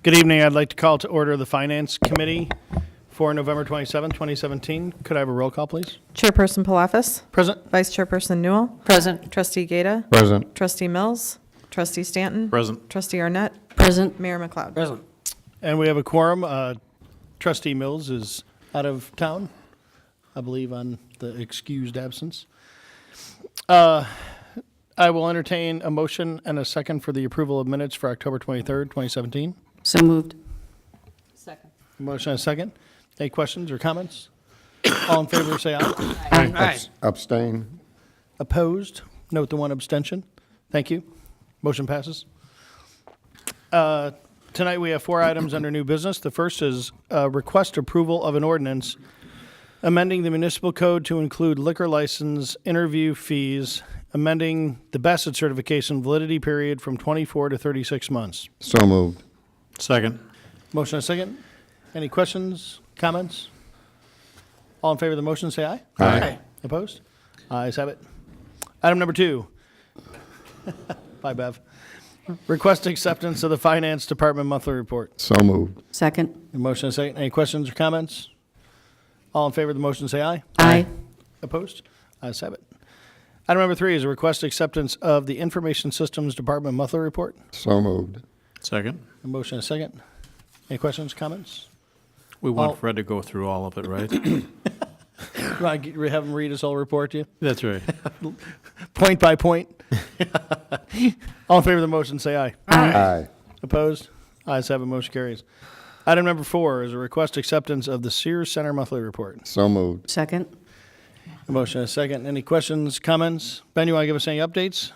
Good evening. I'd like to call to order the Finance Committee for November 27, 2017. Could I have a roll call, please? Chairperson Palafis. Present. Vice Chairperson Newell. Present. Trustee Gata. Present. Trustee Mills. Trustee Stanton. Present. Trustee Arnett. Present. Mayor McLeod. Present. And we have a quorum. Trustee Mills is out of town, I believe, on the excused absence. I will entertain a motion and a second for the approval of minutes for October 23rd, 2017. So moved. Second. Motion and a second. Any questions or comments? All in favor, say aye. Aye. Abstain. Opposed? Note the one abstention. Thank you. Motion passes. Tonight we have 4 items under new business. The first is request approval of an ordinance amending the municipal code to include liquor license interview fees, amending the Bassett certification validity period from 24 to 36 months. So moved. Second. Motion and a second. Any questions, comments? All in favor of the motion, say aye. Aye. Opposed? Ayes have it. Item number 2. Bye, Bev. Request acceptance of the Finance Department monthly report. So moved. Second. Motion and a second. Any questions or comments? All in favor of the motion, say aye. Aye. Opposed? Ayes have it. Item number 3 is a request acceptance of the Information Systems Department monthly report. So moved. Second. A motion and a second. Any questions, comments? We want All- Fred to go through all of it, right? You want to have him read his whole report to you? That's right. Point by point. All in favor of the motion, say aye. Aye. Opposed? Ayes have it. Motion carries. Item number 4 is a request acceptance of the Sears Center monthly report. So moved. Second. A motion and a second. Any questions, comments? Ben, you want to give us any updates?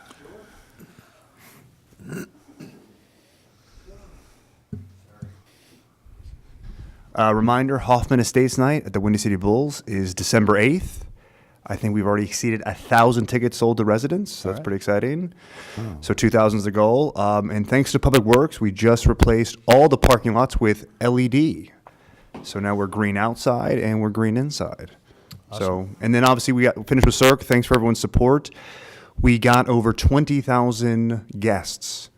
Reminder, Hoffman Estates Night at the Windy City Bulls is December 8th. I think we've already exceeded 1,000 tickets sold to residents, so that's pretty exciting. So 2,000 is the goal. And thanks to Public Works, we just replaced all the parking lots with LED. So now we're green outside and we're green inside. So, and then obviously we got finished with Cirque. Thanks for everyone's support. We got over 20,000 guests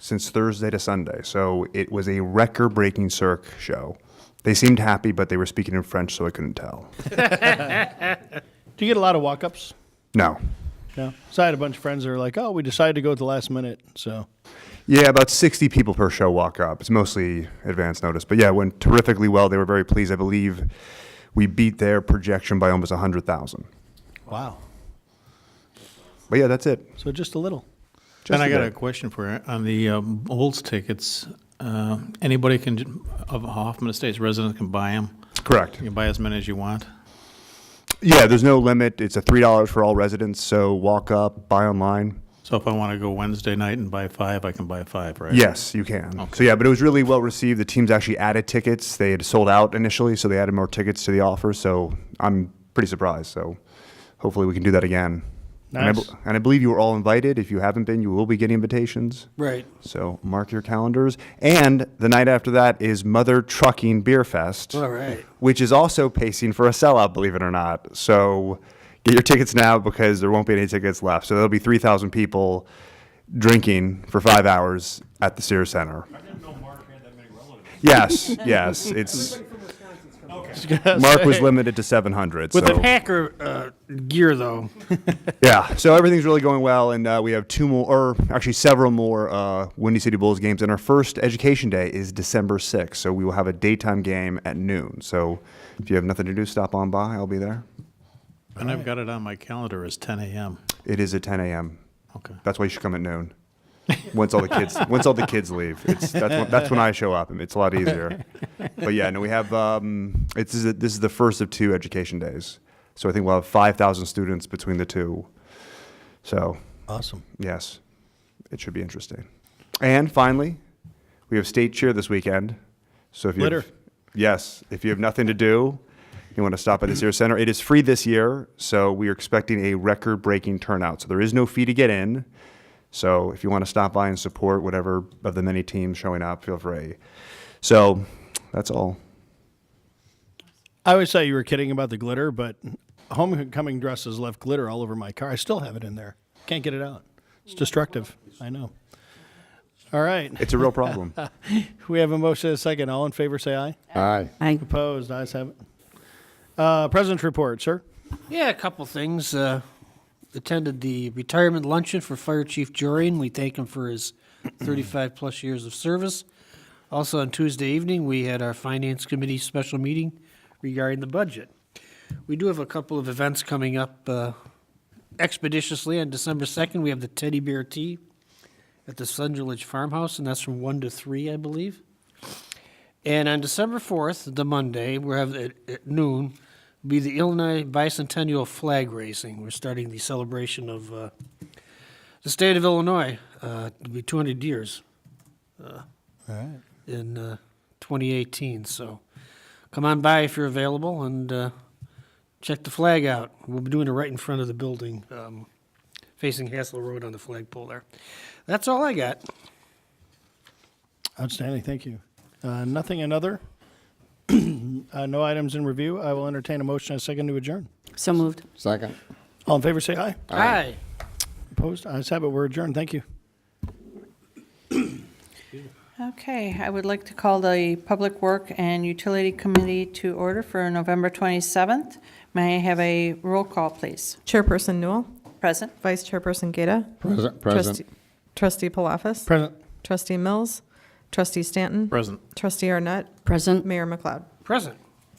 since Thursday to Sunday. So it was a record-breaking Cirque show. They seemed happy, but they were speaking in French, so I couldn't tell. Do you get a lot of walk-ups? No. No. So I had a bunch of friends that were like, oh, we decided to go at the last minute. So Yeah, about 60 people per show walk up. It's mostly advance notice. But yeah, it went terrifically well. They were very pleased. I believe we beat their projection by almost 100,000. wow. But yeah, that's it. So just a little. Just And I got a bit. question for you. On the Bulls tickets, anybody of Hoffman Estates residents can buy them? Correct. You can buy as many as you want? Yeah, there's no limit. It's a $3 for all residents. So walk up, buy online. So if I want to go Wednesday night and buy 5, I can buy 5, right? Yes, you can. Okay. So yeah, but it was really well received. The teams actually added tickets. They had sold out initially, so they added more tickets to the offer. So I'm pretty surprised. So hopefully we can do that again. Nice. And I believe you were all invited. If you haven't been, you will be getting invitations. Right. So mark your calendars. And the night after that is Mother Trucking Beer Fest, All right. which is also pacing for a sellout, believe it or not. So get your tickets now because there won't be any tickets left. So there'll be 3,000 people drinking for 5 hours at the Sears Center. I didn't know Mark had that many relatives. Yes, yes. It's Mark was limited to 700. With so. the Packer gear, though. Yeah, so everything's really going well, and we have 2 more, or actually several more Windy City Bulls games. And our first education day is December 6th, so we will have a daytime game at noon. So if you have nothing to do, stop on by. I'll be there. And I've got it on my calendar as 10 a.m. It is at 10 a.m. Okay. That's why you should come at noon. Once all the kids leave, that's when I show up. It's a lot easier. But yeah, no, we have this is the first of 2 education days, so I think we'll have 5,000 students between the 2. So Awesome. yes, it should be interesting. And finally, we have state cheer this weekend. So if you Glitter. if you have nothing to do, you want to stop at the Sears Center. It is free this year, so we are expecting a record-breaking turnout. So there is no fee to get in. So if you want to stop by and support whatever of the many teams showing up, feel free. So that's all. I always thought you were kidding about the glitter, but homecoming dresses left glitter all over my car. I still have it in there. Can't get it out. It's destructive. I know. All right. It's a real problem. We have a motion and a second. All in favor, say aye. Aye. Aye. Opposed? Ayes have it. President's report, sir. Yeah, a couple things. Attended the retirement luncheon for Fire Chief Jorian. We thank him for his 35-plus years of service. Also on Tuesday evening, we had our Finance Committee special meeting regarding the budget. We do have a couple of events coming up expeditiously. On December 2nd, we have the Teddy Bear Tea at the Sunderledge Farmhouse, and that's from 1 to 3, I believe. And on December 4th, the Monday, we're having at noon, will be the Illinois Bicentennial Flag Raising. We're starting the celebration of the state of Illinois. It'll be 200 years in 2018. So come on by if you're available and check the flag out. We'll be doing it right in front of the building, facing Hassel Road on the flagpole there. That's all I got. Outstanding. Thank you. Nothing another. No items in review. I will entertain a motion and a second to adjourn. So moved. Second. All in favor, say aye. Aye. Opposed? Ayes have it. We're adjourned. Thank you. Okay, I would like to call the Public Work and Utility Committee to order for November 27th. May I have a roll call, please? Chairperson Newell. Present. Vice Chairperson Gata. Present. Trustee Palafis. Present. Trustee Mills. Trustee Stanton. Present. Trustee Arnett. Present. Mayor McLeod. Present.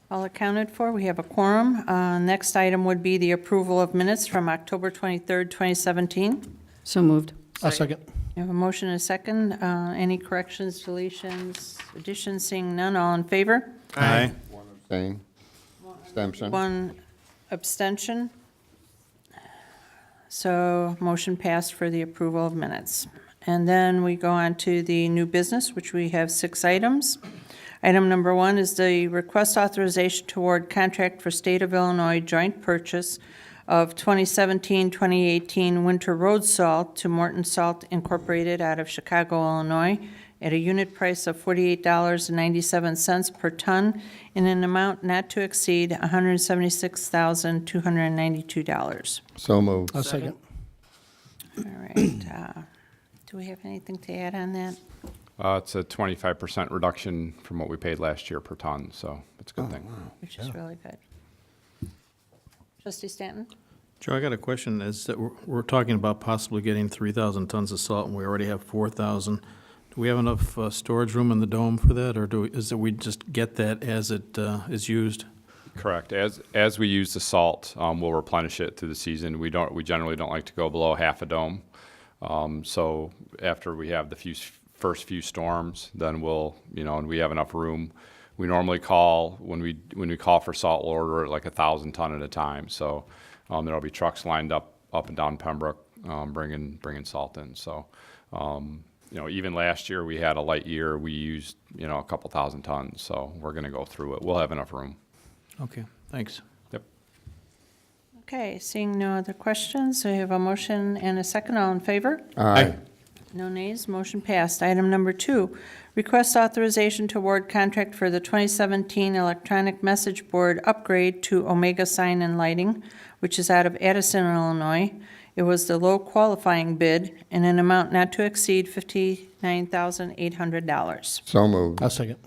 All accounted for. We have a quorum. Next item would be the approval of minutes from October 23rd, 2017. So moved. I'll second. We have a motion and a second. Any corrections, deletions, additions? Seeing none, all in favor? Aye. Abstain. Abstention. One abstention. So motion passed for the approval of minutes. And then we go on to the new business, which we have 6 items. Item number 1 is the request authorization toward contract for State of Illinois joint purchase of 2017-2018 winter road salt to Morton Salt Incorporated out of Chicago, Illinois, at a unit price of $48.97 per ton in an amount not to exceed $176,292. So moved. I'll second. All right. Do we have anything to add on that? It's a 25% reduction from what we paid last year per ton, so it's a good thing. Which is really good. Trustee Stanton? Joe, I got a question. Is that we're talking about possibly getting 3,000 tons of salt, and we already have 4,000. Do we have enough storage room in the dome for that, or is it we just get that as it is used? Correct. As we use the salt, we'll replenish it through the season. We generally don't like to go below half a dome. So after we have the first few storms, then we'll, and we have enough room. We normally call, when we call for salt, we'll order like 1,000 ton at a time. So there'll be trucks lined up and down Pembroke, bringing salt in. So, even last year we had a light year. We used, a couple thousand tons. So we're going to go through it. We'll have enough room. Okay, thanks. Yep. Okay, seeing no other questions, I have a motion and a second. All in favor? Aye. No nays, motion passed. Item number 2, request authorization to award contract for the 2017 electronic message board upgrade to Omega Sign and Lighting, which is out of Addison, Illinois. It was the low qualifying bid in an amount not to exceed $59,800. So moved. I'll second.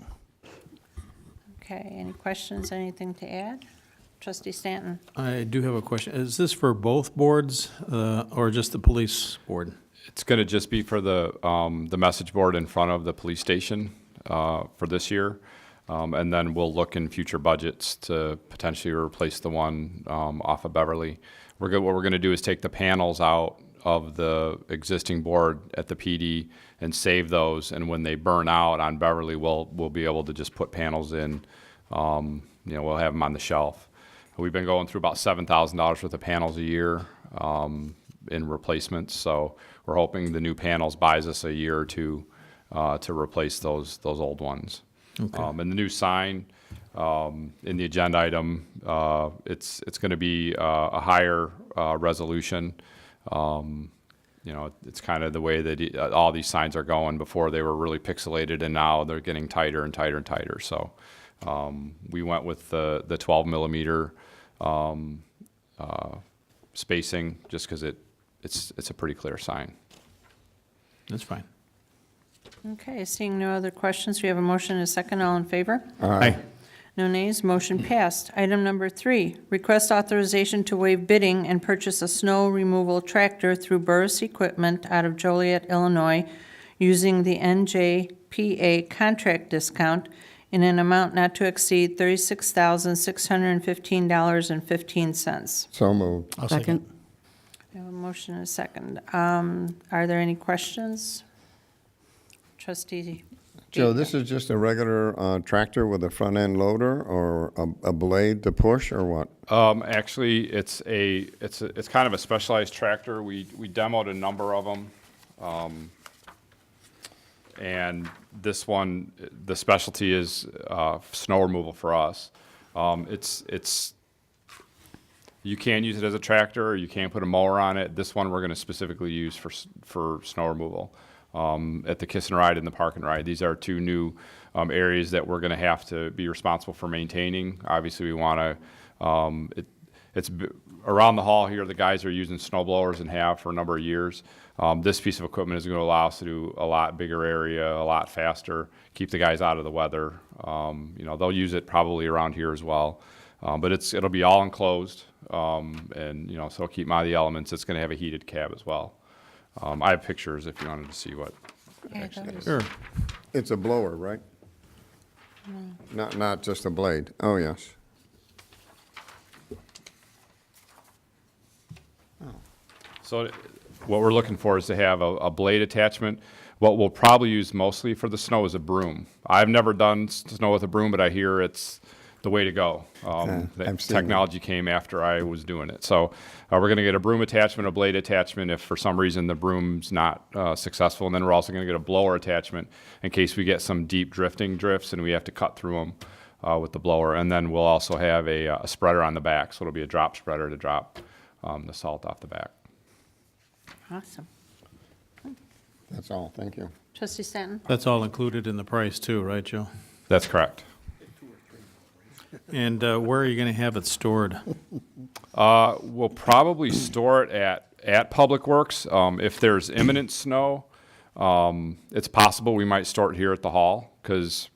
Okay, any questions, anything to add? Trustee Stanton? I do have a question. Is this for both boards or just the police board? It's going to just be for the message board in front of the police station for this year. And then we'll look in future budgets to potentially replace the one off of Beverly. What we're going to do is take the panels out of the existing board at the PD and save those. And when they burn out on Beverly, we'll be able to just put panels in. We'll have them on the shelf. We've been going through about $7,000 worth of panels a year in replacements. So we're hoping the new panels buys us a year or two to replace those old ones. Okay. And the new sign in the agenda item, it's going to be a higher resolution. It's kind of the way that all these signs are going. Before they were really pixelated, and now they're getting tighter and tighter and tighter. So we went with the 12 millimeter spacing just because it's a pretty clear sign. That's fine. Okay, seeing no other questions, we have a motion and a second. All in favor? Aye. No nays, motion passed. Item number 3, request authorization to waive bidding and purchase a snow removal tractor through Burris Equipment out of Joliet, Illinois, using the NJPA contract discount in an amount not to exceed $36,615.15. So moved. I'll Second. We have a motion and a second. Are there any questions? Trustee? Joe, this is just a regular tractor with a front-end loader or a blade to push or what? Actually, it's kind of a specialized tractor. We demoed a number of them. And this one, the specialty is snow removal for us. You can use it as a tractor, or you can put a mower on it. This one we're going to specifically use for snow removal at the Kiss and Ride and the Park and Ride. These are two new areas that we're going to have to be responsible for maintaining. Obviously, we want to. It's around the hall here. The guys are using snow blowers and have for a number of years. This piece of equipment is going to allow us to do a lot bigger area, a lot faster, keep the guys out of the weather. They'll use it probably around here as well. But it'll be all enclosed, and so it'll keep them out of the elements. It's going to have a heated cab as well. I have pictures if you wanted to see what it actually is. Sure. It's a blower, right? Not just a blade. Oh, yes. So what we're looking for is to have a blade attachment. What we'll probably use mostly for the snow is a broom. I've never done snow with a broom, but I hear it's the way to go. I've The seen technology came after I was doing it. So we're going to get a broom attachment, a blade attachment if for some reason the broom's not successful. And then we're also going to get a blower attachment in case we get some deep drifts and we have to cut through them with the blower. And then we'll also have a spreader on the back. So it'll be a drop spreader to drop the salt off the back. Awesome. That's all. Thank you. Trustee Stanton? That's all included in the price too, right, Joe? That's correct. And where are you going to have it stored? We'll probably store it at Public Works. If there's imminent snow, it's possible we might store it here at the hall because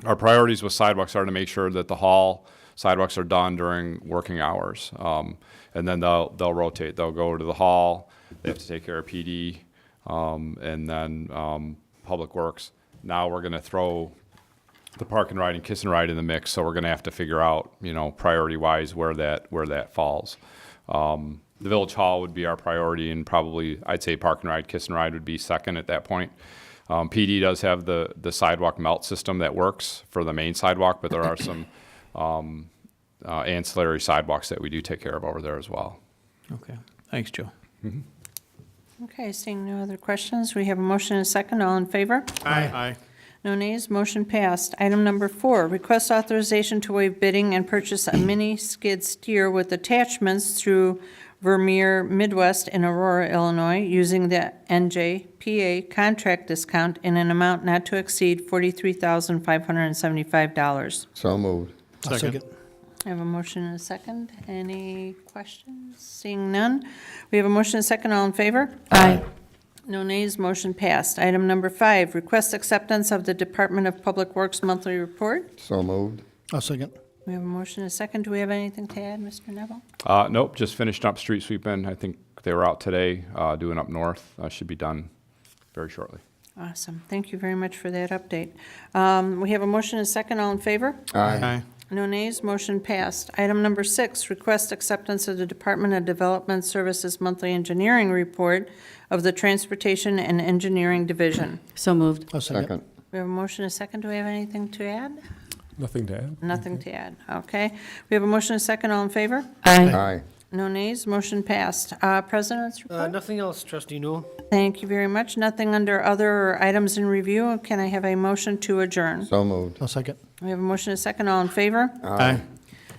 our priorities with sidewalks are to make sure that the hall sidewalks are done during working hours. And then they'll rotate. They'll go to the hall. They have to take care of PD, and then Public Works. Now we're going to throw the Park and Ride and Kiss and Ride in the mix, so we're going to have to figure out, priority-wise where that falls. The Village Hall would be our priority, and probably I'd say Park and Ride, Kiss and Ride would be second at that point. PD does have the sidewalk melt system that works for the main sidewalk, but there are some ancillary sidewalks that we do take care of over there as well. Okay, thanks, Joe. Okay, seeing no other questions, we have a motion and a second. All in favor? Aye. No nays, motion passed. Item number 4, request authorization to waive bidding and purchase a mini skid steer with attachments through Vermeer Midwest in Aurora, Illinois, using the NJPA contract discount in an amount not to exceed $43,575. So moved. I'll second. I have a motion and a second. Any questions? Seeing none. We have a motion and a second. All in favor? Aye. No nays, motion passed. Item number 5, request acceptance of the Department of Public Works monthly report. So moved. I'll second. We have a motion and a second. Do we have anything to add, Mr. Neville? Nope, just finished up street sweeping. I think they were out today doing up north. Should be done very shortly. Awesome. Thank you very much for that update. We have a motion and a second. All in favor? Aye. No nays, motion passed. Item number 6, request acceptance of the Department of Development Services monthly engineering report of the Transportation and Engineering Division. So moved. I'll second. Second. We have a motion and a second. Do we have anything to add? Nothing to add. Nothing to add. Okay. We have a motion and a second. All in favor? Aye. Aye. No nays, motion passed. President's report? Nothing else, Trustee Newell. Thank you very much. Nothing under other items in review. Can I have a motion to adjourn? So moved. I'll second. We have a motion and a second. All in favor? Aye.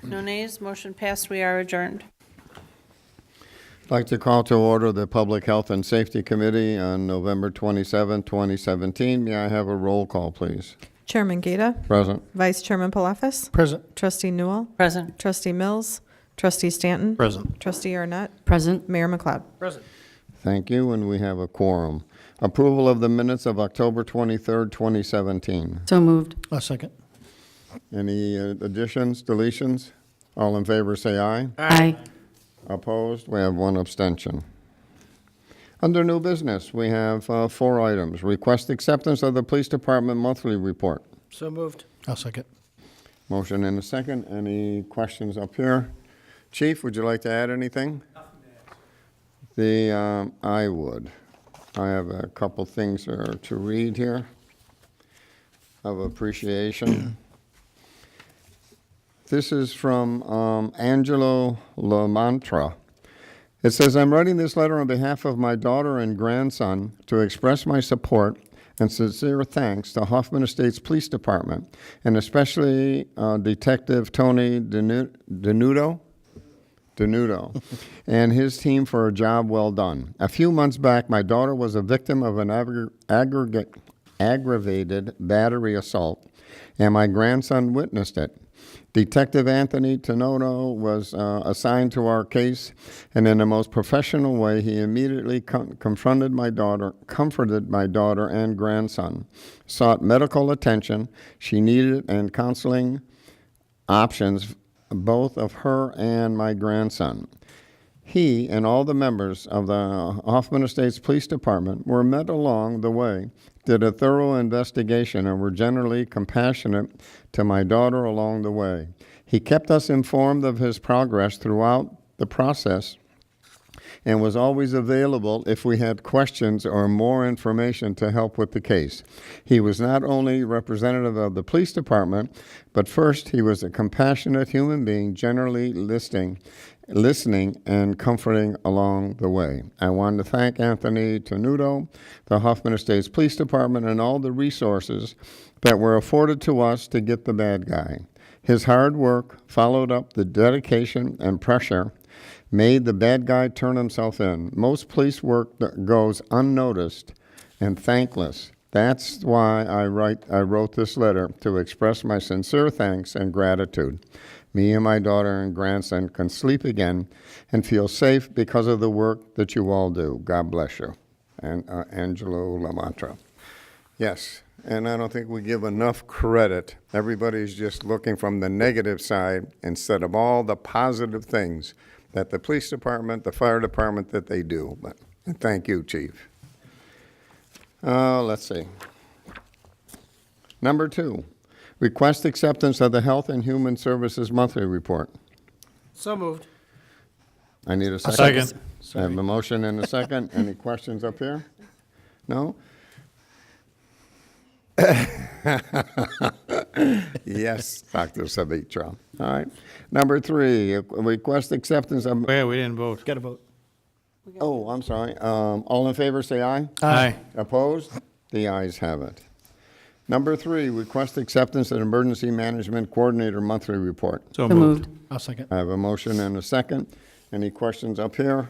No nays, motion passed. We are adjourned. I'd like to call to order the Public Health and Safety Committee on November 27, 2017. May I have a roll call, please? Chairman Gata, Present. Vice Chairman Palafis, Present. Trustee Newell, Present. Trustee Mills, Trustee Stanton, Present. Trustee Arnett, Present. Mayor McLeod. Present. Thank you, and we have a quorum. Approval of the minutes of October 23rd, 2017. So moved. I'll second. Any additions, deletions? All in favor, say aye. Aye. Opposed? We have one abstention. Under new business, we have 4 items. Request acceptance of the Police Department monthly report. So moved. I'll second. Motion and a second. Any questions up here? Chief, would you like to add anything? I would. I have a couple things to read here of appreciation. This is from Angelo Lamantra. It says, I'm writing this letter on behalf of my daughter and grandson to express my support and sincere thanks to Hoffman Estates Police Department, and especially Detective Tony Denudo and his team for a job well done. A few months back, my daughter was a victim of an aggravated battery assault, and my grandson witnessed it. Detective Anthony Tenono was assigned to our case, and in the most professional way, he immediately comforted my daughter and grandson, sought medical attention she needed, and counseling options, both of her and my grandson. He and all the members of the Hoffman Estates Police Department were met along the way, did a thorough investigation, and were generally compassionate to my daughter along the way. He kept us informed of his progress throughout the process and was always available if we had questions or more information to help with the case. He was not only representative of the police department, but first he was a compassionate human being, generally listening and comforting along the way. I want to thank Anthony Tenuto, the Hoffman Estates Police Department, and all the resources that were afforded to us to get the bad guy. His hard work followed up the dedication and pressure made the bad guy turn himself in. Most police work that goes unnoticed and thankless. That's why I wrote this letter, to express my sincere thanks and gratitude. Me and my daughter and grandson can sleep again and feel safe because of the work that you all do. God bless you. And Angelo Lamantra. Yes, and I don't think we give enough credit. Everybody's just looking from the negative side instead of all the positive things that the police department, the fire department, that they do. And thank you, Chief. Let's see. Number 2, request acceptance of the Health and Human Services monthly report. So moved. I need a second. Second. I have a motion and a second. Any questions up here? No? Yes, Dr. Savitra. All right. Number 3, request acceptance of, Yeah, we didn't vote. Got to vote. oh, I'm sorry. All in favor, say aye. Aye. Opposed? The ayes have it. Number 3, request acceptance of Emergency Management Coordinator monthly report. So So moved. moved. I'll second. I have a motion and a second. Any questions up here?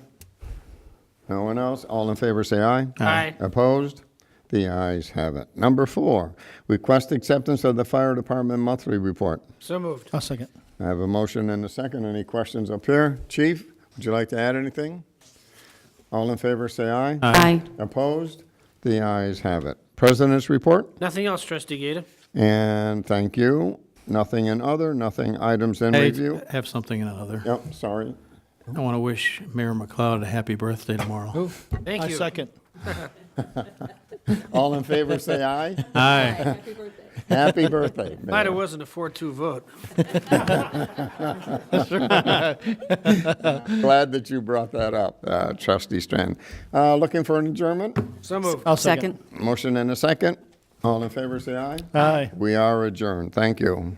No one else? All in favor, say aye. Aye. Opposed? The ayes have it. Number 4, request acceptance of the Fire Department monthly report. So moved. I'll second. I have a motion and a second. Any questions up here? Chief, would you like to add anything? All in favor, say aye. Aye. Opposed? The ayes have it. President's report, Nothing else, Trustee Gata. and thank you. Nothing in other, nothing items in Hey, review. have something in another. Yep, sorry. I want to wish Mayor McLeod a happy birthday tomorrow. Thank I you. second. All in favor, say aye. Aye. Happy birthday, Glad it Mayor. wasn't a 4-2 vote. Glad that you brought that up, Trustee Strand. Looking for an adjournment? So moved. I'll second. Second. Motion and a second. All in favor, say aye. Aye. We are adjourned. Thank you.